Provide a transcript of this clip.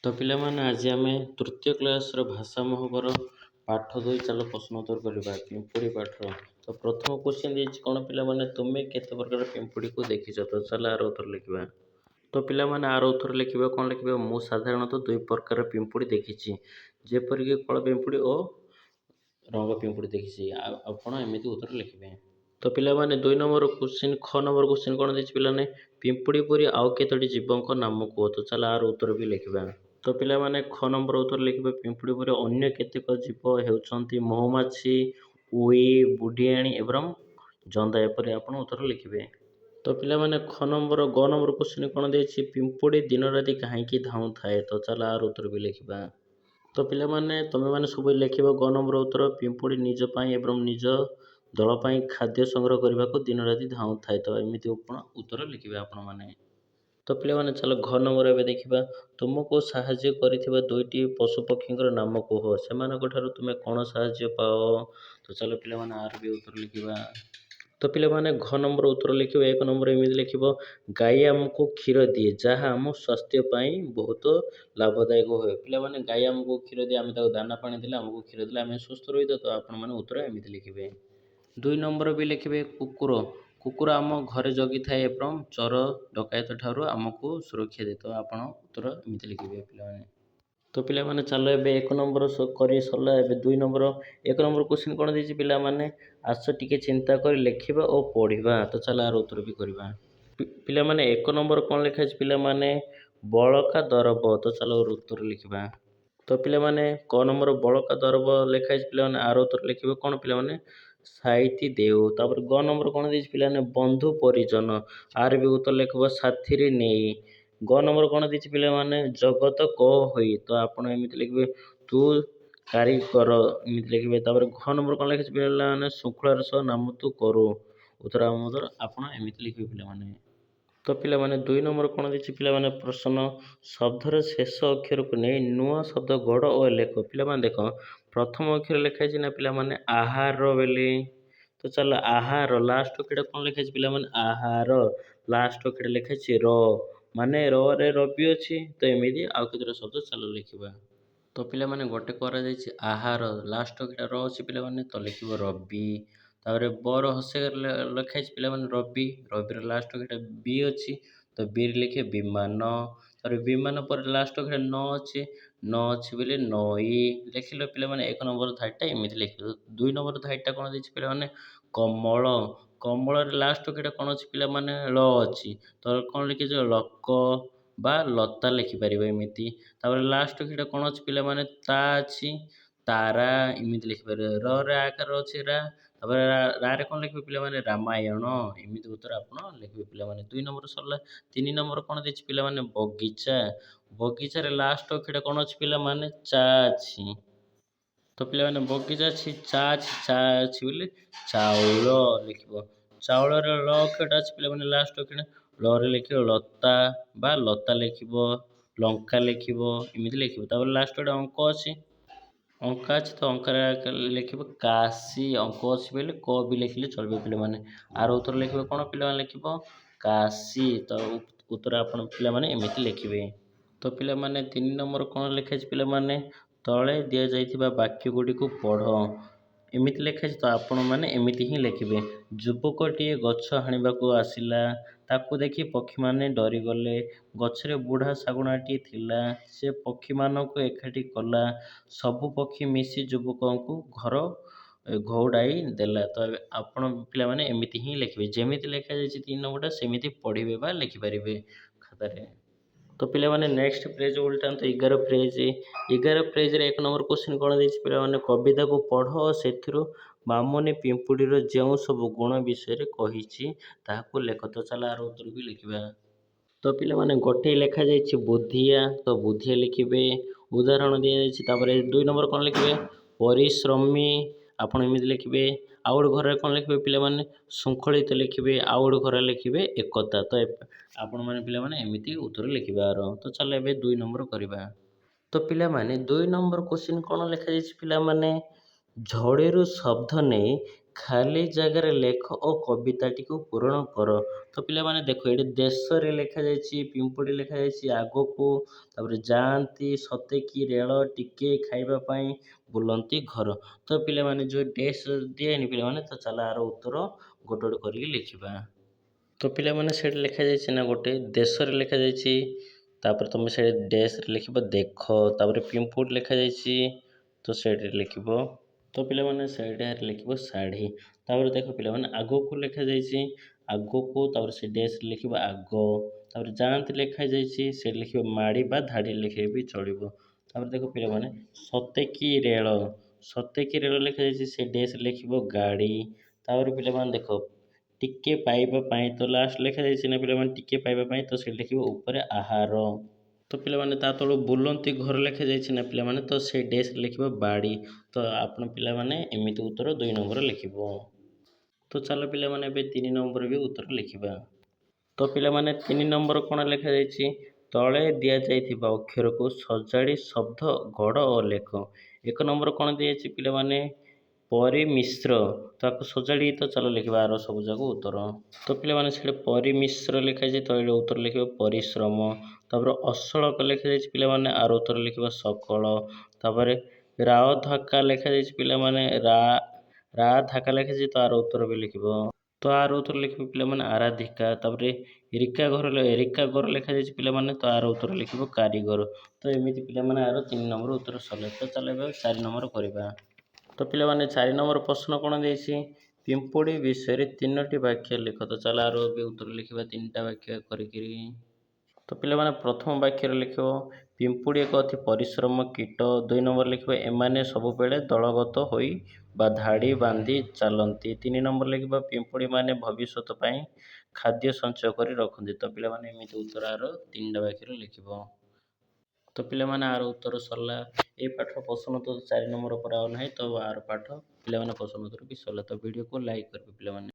ତ ପିଲାମାନେ ଆଜି ଆମେ ତୃତୀୟ କ୍ଲାସର ଭାଷା ମହବର ପାଠ 2 ଚାଲ ପ୍ରଶ୍ନ ଉତ୍ତର କରିବା ପିମ୍ପୁଡ଼ି ପାଠର। ତ ପ୍ରଥମ କ୍ୱେଶ୍ଚିନ୍ ଦେଇଛି କ'ଣ ପିଲାମାନେ ତୁମେ କେତେ ପ୍ରକାର ପିମ୍ପୁଡ଼ିକୁ ଦେଖିଛ? ତ ଚାଲ ଆର ଉତ୍ତର ଲେଖିବା। ତ ପିଲାମାନେ ଆର ଉତ୍ତର ଲେଖିବା କ'ଣ ଲେଖିବା? ମୁଁ ସାଧାରଣତଃ 2 ପ୍ରକାର ପିମ୍ପୁଡ଼ି ଦେଖିଛି, ଯେପରିକି କଳ ପିମ୍ପୁଡ଼ି ଓ ରଙ୍ଗ ପିମ୍ପୁଡ଼ି ଦେଖିଛି। ଆପଣ ଏମିତି ଉତ୍ତର ଲେଖିବେ। ତ ପିଲାମାନେ 2 ନମ୍ବର କ୍ୱେଶ୍ଚିନ୍ ଖ ନମ୍ବର କ୍ୱେଶ୍ଚିନ୍ କ'ଣ ଦେଇଛି ପିଲାମାନେ? ପିମ୍ପୁଡ଼ି ପରି ଆଉ କେତୋଟି ଜୀବଙ୍କ ନାମ କୁହ? ତ ଚାଲ ଆର ଉତ୍ତର ବି ଲେଖିବା। ତ ପିଲାମାନେ ଖ ନମ୍ବର ଉତ୍ତର ଲେଖିବେ ପିମ୍ପୁଡ଼ି ପରି ଅନ୍ୟ କେତେକ ଜୀବ ହେଉଛନ୍ତି ମହୁମାଛି, ଉଇ, ବୁଢ଼ିଆଣୀ ଏବଂ ଜନ୍ଦା। ଏପରି ଆପଣ ଉତ୍ତର ଲେଖିବେ। ତ ପିଲାମାନେ ଗ ନମ୍ବର କ୍ୱେଶ୍ଚିନ୍ କ'ଣ ଦେଇଛି? ପିମ୍ପୁଡ଼ି ଦିନରାତି କାହିଁକି ଧାଉଁଥାଏ? ତ ଚାଲ ଆର ଉତ୍ତର ବି ଲେଖିବା। ତ ପିଲାମାନେ ତୁମେମାନେ ସବୁ ଲେଖିବ ଗ ନମ୍ବର ଉତ୍ତର ପିମ୍ପୁଡ଼ି ନିଜ ପାଇଁ ଏବଂ ନିଜ ଦଳ ପାଇଁ ଖାଦ୍ୟ ସଂଗ୍ରହ କରିବାକୁ ଦିନରାତି ଧାଉଁଥାଏ। ତ ଏମିତି ଉତ୍ତର ଲେଖିବେ ଆପଣମାନେ। ତ ପିଲାମାନେ ଚାଲ ଘ ନମ୍ବର ଏବେ ଦେଖିବା। ତୁମକୁ ସାହାଯ୍ୟ କରିଥିବା 2ଟି ପଶୁପକ୍ଷୀଙ୍କର ନାମ କୁହ। ସେମାନଙ୍କ ଠାରୁ ତୁମେ କ'ଣ ସାହାଯ୍ୟ ପାଅ? ତ ଚାଲ ପିଲାମାନେ ଆର ବି ଉତ୍ତର ଲେଖିବା। ତ ପିଲାମାନେ ଘ ନମ୍ବର ଉତ୍ତର ଲେଖିବ। 1 ନମ୍ବର ଏମିତି ଲେଖିବ, ଗାଈ ଆମକୁ କ୍ଷୀର ଦିଏ ଯାହା ଆମ ସ୍ୱାସ୍ଥ୍ୟ ପାଇଁ ବହୁତ ଲାଭଦାୟକ ହୁଏ। ପିଲାମାନେ ଗାଈ ଆମକୁ କ୍ଷୀର ଦିଏ, ଆମେ ତାକୁ ଦାନା ପାଣି ଦେଲେ ଆମକୁ କ୍ଷୀର ଦେଲେ ଆମେ ସୁସ୍ଥ ରହିଥାଉ। ତ ଆପଣମାନେ ଉତ୍ତର ଏମିତି ଲେଖିବେ। 2 ନମ୍ବର ବି ଲେଖିବେ କୁକୁର। କୁକୁର ଆମ ଘରେ ଜଗିଥାଏ ଏବଂ ଚୋର ଡକାୟତ ଠାରୁ ଆମକୁ ସୁରକ୍ଷା ଦିଏ। ତ ଆପଣ ଉତ୍ତର ଏମିତି ଲେଖିବେ ପିଲାମାନେ। ତ ପିଲାମାନେ ଚାଲ ଏବେ 1 ନମ୍ବର କରି ସରିଲା। ଏବେ 2 ନମ୍ବର 1 ନମ୍ବର କ୍ୱେଶ୍ଚିନ୍ କ'ଣ ଦେଇଛି ପିଲାମାନେ? ଆସ ଟିକେ ଚିନ୍ତା କରି ଲେଖିବା ଓ ପଢ଼ିବା। ତ ଚାଲ ଆର ଉତ୍ତର ବି କରିବା। ପିଲାମାନେ 1 ନମ୍ବର କ'ଣ ଲେଖା ହେଇଛି ପିଲାମାନେ? ବଳକା ଦରବ। ତ ଚାଲ ଉତ୍ତର ଲେଖିବା। ତ ପିଲାମାନେ କ ନମ୍ବର ବଳକା ଦରବ ଲେଖା ହେଇଛି ପିଲାମାନେ ଆର ଉତ୍ତର ଲେଖିବେ କ'ଣ ପିଲାମାନେ? ସାଇତି ଦେଉ। ତାପରେ ଗ ନମ୍ବର କ'ଣ ଦେଇଛି ପିଲାମାନେ? ବନ୍ଧୁ ପରିଜନ। ଆର ବି ଉତ୍ତର ଲେଖିବ ସାଥିରେ ନେଇ। ଗ ନମ୍ବର କ'ଣ ଦେଇଛି ପିଲାମାନେ? ଜଗତ କ ହୋଇ। ତ ଆପଣ ଏମିତି ଲେଖିବେ ତୁ କାରିଗର ଏମିତି ଲେଖିବେ। ତାପରେ ଘ ନମ୍ବର କ'ଣ ଲେଖିଛି ପିଲାମାନେ? ଶୃଙ୍ଖଳାର ସହ ନାମ ତୁ କରୁ। ଉତ୍ତର ଆପଣ ଏମିତି ଲେଖିବେ ପିଲାମାନେ। ତ ପିଲାମାନେ 2 ନମ୍ବର କ'ଣ ଦେଇଛି ପିଲାମାନେ? ପ୍ରଶ୍ନ ଶବ୍ଦର ଶେଷ ଅକ୍ଷରକୁ ନେଇ ନୂଆ ଶବ୍ଦ ଗଢ଼ ଓ ଲେଖ। ପିଲାମାନେ ଦେଖ ପ୍ରଥମ ଅକ୍ଷର ଲେଖା ହେଇଛି ନା ପିଲାମାନେ ଆହାର ବୋଲି। ତ ଚାଲ ଆହାର ଲାଷ୍ଟ ଅକ୍ଷରଟା କ'ଣ ଲେଖା ହେଇଛି ପିଲାମାନେ? ଆହାର ଲାଷ୍ଟ ଅକ୍ଷରଟା ଲେଖା ହେଇଛି ର, ମାନେ ରେ ରବି ଅଛି। ତ ଏମିତି ଆଉ କେତେଟା ଶବ୍ଦ ଚାଲ ଲେଖିବା। ତ ପିଲାମାନେ ଗୋଟେ କରାଯାଇଛି ଆହାର ଲାଷ୍ଟ ଅକ୍ଷରଟା ର ଅଛି ପିଲାମାନେ, ତ ଲେଖିବ ରବି। ତାପରେ ବର ହସେଇରେ ଲେଖା ହେଇଛି ପିଲାମାନେ ରବି, ରବିର ଲାଷ୍ଟ ଅକ୍ଷରଟା ବି ଅଛି, ତ ବିରେ ଲେଖିବେ ବିମାନ। ତାପରେ ବିମାନ ପରେ ଲାଷ୍ଟ ଅକ୍ଷର ନ ଅଛି, ନ ଅଛି ବୋଲି ନଈ ଲେଖିଲେ ପିଲାମାନେ 1 ନମ୍ବର ଧାଡ଼ିଟା ଏମିତି ଲେଖିବେ। 2 ନମ୍ବର ଧାଡ଼ିଟା କ'ଣ ଦେଇଛି ପିଲାମାନେ? କମଳ। କମଳରେ ଲାଷ୍ଟ ଅକ୍ଷରଟା କ'ଣ ଅଛି ପିଲାମାନେ? ଳ ଅଛି, ତ କ'ଣ ଲେଖିଛ? ଲକ ବା ଲତା ଲେଖିପାରିବ ଏମିତି। ତାପରେ ଲାଷ୍ଟ ଅକ୍ଷରଟା କ'ଣ ଅଛି ପିଲାମାନେ? ତା ଅଛି, ତାରା ଏମିତି ଲେଖିପାରିବେ। ରେ ଆକାର ଅଛି ରା, ତାପରେ ରାରେ କ'ଣ ଲେଖିବେ ପିଲାମାନେ? ରାମାୟଣ। ଏମିତି ଉତ୍ତର ଆପଣ ଲେଖିବେ ପିଲାମାନେ। 2 ନମ୍ବର ସରିଲା। 3 ନମ୍ବର କ'ଣ ଦେଇଛି ପିଲାମାନେ? ବଗିଚା। ବଗିଚାରେ ଲାଷ୍ଟ ଅକ୍ଷରଟା କ'ଣ ଅଛି ପିଲାମାନେ? ଚା ଅଛି। ତ ପିଲାମାନେ ବଗିଚା ଅଛି, ଚା ଅଛି ବୋଲି ଚାଉଳ ଲେଖିବ। ଚାଉଳର ଳ ଅକ୍ଷରଟା ଅଛି ପିଲାମାନେ ଲାଷ୍ଟ ଅକ୍ଷର, ଳରେ ଲେଖିବ ଲତା ବା ଲତା ଲେଖିବ, ଲଙ୍କା ଲେଖିବ ଏମିତି ଲେଖିବ। ତାପରେ ଲାଷ୍ଟ ଗୋଟେ ଅଙ୍କ ଅଛି, ଅଙ୍କା ଅଛି, ତ ଅଙ୍କରେ ଲେଖିବ କାଶୀ। ଅଙ୍କ ଅଛି ବୋଲି କ ବି ଲେଖିଲେ ଚଳିବ ପିଲାମାନେ। ଆର ଉତ୍ତର ଲେଖିବ କ'ଣ ପିଲାମାନେ? ଲେଖିବ କାଶୀ। ତ ଉତ୍ତର ଆପଣ ପିଲାମାନେ ଏମିତି ଲେଖିବେ। ତ ପିଲାମାନେ 3 ନମ୍ବର କ'ଣ ଲେଖା ହେଇଛି ପିଲାମାନେ? ତଳେ ଦିଆଯାଇଥିବା ବାକ୍ୟ ଗୁଡ଼ିକୁ ପଢ଼। ଏମିତି ଲେଖା ହେଇଛି, ତ ଆପଣମାନେ ଏମିତି ହିଁ ଲେଖିବେ। ଯୁବକଟିଏ ଗଛ ହାଣିବାକୁ ଆସିଲା, ତାକୁ ଦେଖି ପକ୍ଷୀମାନେ ଡରିଗଲେ। ଗଛରେ ବୁଢ଼ା ଶାଗୁଣାଟିଏ ଥିଲା, ସେ ପକ୍ଷୀମାନଙ୍କୁ ଏକାଠି କଲା। ସବୁ ପକ୍ଷୀ ମିଶି ଯୁବକଙ୍କୁ ଘଉଡ଼ାଇ ଦେଲା। ତ ଆପଣ ପିଲାମାନେ ଏମିତି ହିଁ ଲେଖିବେ। ଯେମିତି ଲେଖାଯାଇଛି 3 ନମ୍ବରଟା ସେମିତି ପଢ଼ିବେ ବା ଲେଖିପାରିବେ ଖାତାରେ। ତ ପିଲାମାନେ ନେକ୍ସଟ ପେଜ ଉଲ୍ଟାନ୍ତୁ 11 ପେଜ। 11 ପେଜରେ 1 ନମ୍ବର କ୍ୱେଶ୍ଚିନ୍ କ'ଣ ଦେଇଛି ପିଲାମାନେ? କବିତାକୁ ପଢ଼ ଓ ସେଥିରୁ ମାମୁନି ପିମ୍ପୁଡ଼ିର ଯେଉଁ ସବୁ ଗୁଣ ବିଷୟରେ କହିଛି ତାହାକୁ ଲେଖ। ତ ଚାଲ ଆର ଉତ୍ତର ବି ଲେଖିବା। ତ ପିଲାମାନେ ଗୋଟେ ଲେଖାଯାଇଛି ବୁଦ୍ଧିଆ, ତ ବୁଦ୍ଧିଆ ଲେଖିବେ। ଉଦାହରଣ ଦିଆଯାଇଛି। ତାପରେ 2 ନମ୍ବର କ'ଣ ଲେଖିବେ? ପରିଶ୍ରମୀ, ଆପଣ ଏମିତି ଲେଖିବେ। ଆଉ ଗୋଟେ ଘରରେ କ'ଣ ଲେଖିବେ ପିଲାମାନେ? ଶୃଙ୍ଖଳିତ ଲେଖିବେ। ଆଉ ଗୋଟେ ଘରେ ଲେଖିବେ ଏକତା। ତ ଆପଣମାନେ ପିଲାମାନେ ଏମିତି ଉତ୍ତର ଲେଖିବେ ଆର। ତ ଚାଲ ଏବେ 2 ନମ୍ବର କରିବା। ତ ପିଲାମାନେ 2 ନମ୍ବର କ୍ୱେଶ୍ଚିନ୍ କ'ଣ ଲେଖାଯାଇଛି ପିଲାମାନେ? ଝଡ଼ିରୁ ଶବ୍ଦ ନେଇ ଖାଲି ଜାଗାରେ ଲେଖ ଓ କବିତାଟିକୁ ପୂରଣ କର। ତ ପିଲାମାନେ ଦେଖ ଏଠି ଦେଶରେ ଲେଖାଯାଇଛି, ପିମ୍ପୁଡ଼ି ଲେଖାଯାଇଛି ଆଗକୁ, ତାପରେ ଯାଆନ୍ତି ସତେକି ରେଳ, ଟିକେ ଖାଇବା ପାଇଁ, ବୁଲନ୍ତି ଘର। ତ ପିଲାମାନେ ଯେଉଁ ଡେସ୍ ଦିଏନି ପିଲାମାନେ, ତ ଚାଲ ଆର ଉତ୍ତର ଗୋଟେ ଗୋଟେ କରିକି ଲେଖିବା। ତ ପିଲାମାନେ ସେଇଠି ଲେଖାଯାଇଛି ନା ଗୋଟେ ଦେଶରେ ଲେଖାଯାଇଛି, ତାପରେ ତୁମେ ସେଇଠି ଡେସ୍ରେ ଲେଖିବ ଦେଖ, ତାପରେ ପିମ୍ପୁଡ଼ି ଲେଖାଯାଇଛି ତ ସେଇଠି ଲେଖିବ। ତ ପିଲାମାନେ ସେଇଟାରେ ଲେଖିବ ଶାଢ଼ୀ। ତାପରେ ଦେଖ ପିଲାମାନେ ଆଗକୁ ଲେଖାଯାଇଛି, ଆଗକୁ ତାପରେ ସେ ଡେସ୍ରେ ଲେଖିବ ଆଗ, ତାପରେ ଯାଆନ୍ତି ଲେଖାଯାଇଛି ସେଇଠି ଲେଖିବ ମାଡ଼ି ବା ଧାଡ଼ି ଲେଖିଲେ ବି ଚଳିବ। ତାପରେ ଦେଖ ପିଲାମାନେ ସତେକି ରେଳ, ସତେକି ରେଳ ଲେଖାଯାଇଛି ସେ ଡେସ୍ରେ ଲେଖିବ ଗାଡ଼ି। ତାପରେ ପିଲାମାନେ ଦେଖ ଟିକେ ପାଇବା ପାଇଁ, ତ ଲାଷ୍ଟ ଲେଖାଯାଇଛି ନା ପିଲାମାନେ ଟିକେ ପାଇବା ପାଇଁ, ତ ସେଇଠି ଲେଖିବ ଉପରେ ଆହାର। ତ ପିଲାମାନେ ତା ତଳୁ ବୁଲନ୍ତି ଘର ଲେଖାଯାଇଛି ନା ପିଲାମାନେ, ତ ସେଇ ଡେସ୍ରେ ଲେଖିବ ବାଡ଼ି। ତ ଆପଣ ପିଲାମାନେ ଏମିତି ଉତ୍ତର 2 ନମ୍ବର ଲେଖିବ। ତ ଚାଲ ପିଲାମାନେ ଏବେ 3 ନମ୍ବର ବି ଉତ୍ତର ଲେଖିବା। ତ ପିଲାମାନେ 3 ନମ୍ବର କ'ଣ ଲେଖାଯାଇଛି, ତଳେ ଦିଆଯାଇଥିବା ଅକ୍ଷରକୁ ସଜାଡ଼ି ଶବ୍ଦ ଗଢ଼ ଓ ଲେଖ। 1 ନମ୍ବର କ'ଣ ଦିଆଯାଇଛି ପିଲାମାନେ ପରିମିଶ୍ର, ତାକୁ ସଜାଡ଼ି ତ ଚାଲ ଲେଖିବା ଆର ସବୁ ଯାକ ଉତ୍ତର। ତ ପିଲାମାନେ ସେଇଠି ପରିମିଶ୍ର ଲେଖାଯାଇଛି, ତ ଏଇଠି ଉତ୍ତର ଲେଖିବ ପରିଶ୍ରମ। ତାପରେ ଅସଳକ ଲେଖାଯାଇଛି ପିଲାମାନେ, ଆର ଉତ୍ତର ଲେଖିବ ସକଳ। ତାପରେ ରାଅ ଧାକା ଲେଖାଯାଇଛି ପିଲାମାନେ, ରା ଧାକା ଲେଖାଯାଇଛି, ତ ଆର ଉତ୍ତର ବି ଲେଖିବ। ତ ଆର ଉତ୍ତର ଲେଖିବ ପିଲାମାନେ ଆରାଧିକା। ତାପରେ ଏରିକା ଘର ଲେଖାଯାଇଛି ପିଲାମାନେ, ତ ଆର ଉତ୍ତର ଲେଖିବ କାରିଗର। ତ ଏମିତି ପିଲାମାନେ ଆର 3 ନମ୍ବର ଉତ୍ତର ସରିଲା। ତ ଚାଲ ଏବେ 4 ନମ୍ବର କରିବା। ତ ପିଲାମାନେ 4 ନମ୍ବର ପ୍ରଶ୍ନ କ'ଣ ଦେଇଛି, ପିମ୍ପୁଡ଼ି ବିଷୟରେ 3ଟି ବାକ୍ୟ ଲେଖ। ତ ଚାଲ ଆର ବି ଉତ୍ତର ଲେଖିବା 3ଟା ବାକ୍ୟ କରିକିରି। ତ ପିଲାମାନେ ପ୍ରଥମ ବାକ୍ୟରେ ଲେଖିବ ପିମ୍ପୁଡ଼ି ଏକ ଅତି ପରିଶ୍ରମ କୀଟ। 2 ନମ୍ବର ଲେଖିବ ଏମାନେ ସବୁବେଳେ ଦଳଗତ ହୋଇ ବା ଧାଡ଼ି ବାନ୍ଧି ଚାଲନ୍ତି। 3 ନମ୍ବର ଲେଖିବ ପିମ୍ପୁଡ଼ିମାନେ ଭବିଷ୍ୟତ ପାଇଁ ଖାଦ୍ୟ ସଞ୍ଚୟ କରି ରଖନ୍ତି। ତ ପିଲାମାନେ ଏମିତି ଉତ୍ତର ଆର 3ଟା ବାକ୍ୟରେ ଲେଖିବ। ତ ପିଲାମାନେ ଆର ଉତ୍ତର ସରିଲା। ଏଇ ପାଠର ପ୍ରଶ୍ନ ତ 4 ନମ୍ବର ପରେ ଆଉ ନାହିଁ, ତ ଆର ପାଠ ପିଲାମାନେ ପ୍ରଶ୍ନ ଉତ୍ତର ବି ସରିଲା। ତ ଭିଡ଼ିଓକୁ ଲାଇକ୍ କରିବେ ପିଲାମାନେ।